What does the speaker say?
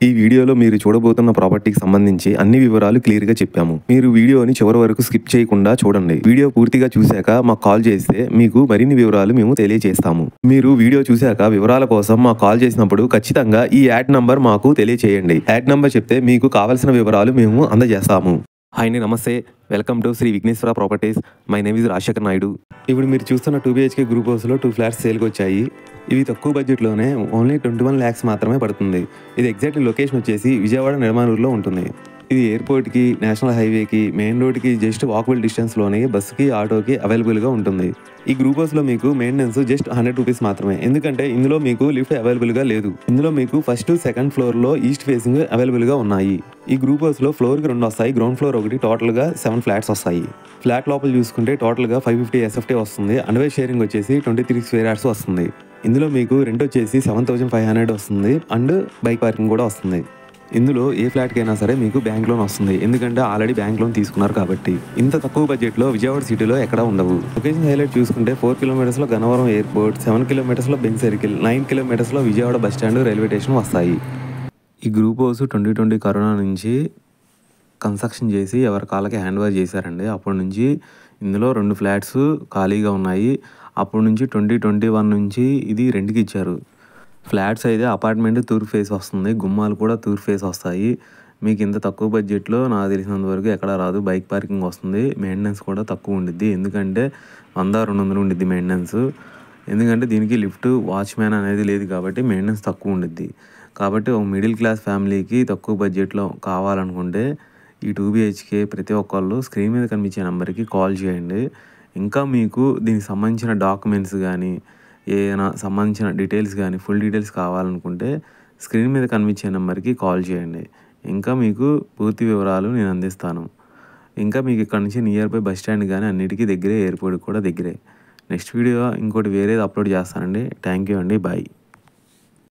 ఈ వీడియోలో మీరు చూడబోతున్న ప్రాపర్టీకి సంబంధించి అన్ని వివరాలు క్లియర్గా చెప్పాము. మీరు వీడియోని చివరి వరకు స్కిప్ చేయకుండా చూడండి. వీడియో పూర్తిగా చూశాక మాకు కాల్ చేస్తే మీకు మరిన్ని వివరాలు మేము తెలియజేస్తాము. మీరు వీడియో చూశాక వివరాల కోసం మాకు కాల్ చేసినప్పుడు ఖచ్చితంగా ఈ యాడ్ నంబర్ మాకు తెలియచేయండి. యాడ్ నంబర్ చెప్తే మీకు కావాల్సిన వివరాలు మేము అందజేస్తాము. హాయ్ అండి, నమస్తే. Welcome to Sri Vighneshwara properties. My name is Rajasekhar Naidu. ఇప్పుడు మీరు చూస్తున్న 2 BHK గ్రూప్ హౌస్లో 2 ఫ్లాట్స్ సేల్కి వచ్చాయి. ఇవి తక్కువ బడ్జెట్లోనే ఓన్లీ 21 lakhs మాత్రమే పడుతుంది. ఇది ఎగ్జాక్ట్ లొకేషన్ వచ్చేసి విజయవాడ నిర్మాణూరులో ఉంటుంది. ఇది ఎయిర్పోర్ట్కి, నేషనల్ హైవేకి, మెయిన్ రోడ్కి జస్ట్ వాకబుల్ డిస్టెన్స్లోనే బస్సుకి, ఆటోకి అవైలబుల్గా ఉంటుంది. ఈ గ్రూప్ హౌస్లో మీకు మెయింటెనెన్స్ జస్ట్ 100 రూపీస్ మాత్రమే. ఎందుకంటే ఇందులో మీకు లిఫ్ట్ అవైలబుల్గా లేదు. ఇందులో మీకు ఫస్ట్, సెకండ్ ఫ్లోర్లో ఈస్ట్ ఫేసింగ్ అవైలబుల్గా ఉన్నాయి. ఈ గ్రూప్ హౌస్లో ఫ్లోర్కి 2 వస్తాయి, గ్రౌండ్ ఫ్లోర్ ఒకటి. టోటల్గా 7 ఫ్లాట్స్ వస్తాయి. ఫ్లాట్ లోపల చూసుకుంటే టోటల్గా 550 SFT వస్తుంది. అండర్వే షేరింగ్ వచ్చేసి 23 స్క్వేర్ యార్డ్స్ వస్తుంది. ఇందులో మీకు రెంట్ వచ్చేసి 7,500 వస్తుంది అండ్ బైక్ పార్కింగ్ కూడా వస్తుంది. ఇందులో ఏ ఫ్లాట్కైనా సరే మీకు బ్యాంక్ లోన్ వస్తుంది. ఎందుకంటే ఆల్రెడీ బ్యాంక్ లోన్ తీసుకున్నారు కాబట్టి. ఇంత తక్కువ బడ్జెట్లో విజయవాడ సిటీలో ఎక్కడా ఉండవు. లొకేషన్ హైలైట్ చూసుకుంటే 4 kilometers Gannavaram airport, 7 kilometers Benz circle, 9 kilometers Vijayawada bus stand, railway station వస్తాయి. ఈ గ్రూప్ హౌస్ 2020 కరోనా నుంచి కన్స్ట్రక్షన్ చేసి ఎవరి కాళ్ళకి హ్యాండ్ ఓవర్ చేశారండి. అప్పటి నుంచి ఇందులో 2 ఫ్లాట్స్ ఖాళీగా ఉన్నాయి. అప్పటి నుంచి 2021 నుంచి ఇది రెంట్కి ఇచ్చారు. ఫ్లాట్స్ అయితే అపార్ట్మెంట్ తూర్పు ఫేస్ వస్తుంది, గుమ్మాలు కూడా తూర్పు ఫేస్ వస్తాయి. మీకు ఇంత తక్కువ బడ్జెట్లో నాకు తెలిసినంత వరకు ఎక్కడ రాదు. బైక్ పార్కింగ్ వస్తుంది, మెయింటెనెన్స్ కూడా తక్కువ ఉండిద్ది. ఎందుకంటే 100-200 ఉండిద్ది మెయింటెనెన్స్. ఎందుకంటే దీనికి లిఫ్ట్, వాచ్మ్యాన్ అనేది లేదు కాబట్టి మెయింటెనెన్స్ తక్కువ ఉండిద్ది. కాబట్టి ఒక మిడిల్ క్లాస్ ఫ్యామిలీకి తక్కువ బడ్జెట్లో కావాలనుకుంటే ఈ 2 BHK ప్రతి ఒక్కళ్ళు స్క్రీన్ మీద కనిపించే నెంబర్కి కాల్ చేయండి. ఇంకా మీకు దీనికి సంబంధించిన డాక్యుమెంట్స్ కానీ, ఏదైనా సంబంధించిన డీటెయిల్స్ కానీ, ఫుల్ డీటెయిల్స్ కావాలనుకుంటే స్క్రీన్ మీద కనిపించే నెంబర్కి కాల్ చేయండి. ఇంకా మీకు పూర్తి వివరాలు నేను అందిస్తాను. ఇంకా మీకు ఇక్కడ నుంచి నియర్ బై బస్ స్టాండ్ కానీ అన్నిటికీ దగ్గరే, ఎయిర్పోర్ట్కి కూడా దగ్గరే. నెక్స్ట్ వీడియో ఇంకోటి వేరేది అప్లోడ్ చేస్తానండి. థ్యాంక్ యూ అండి, బాయ్.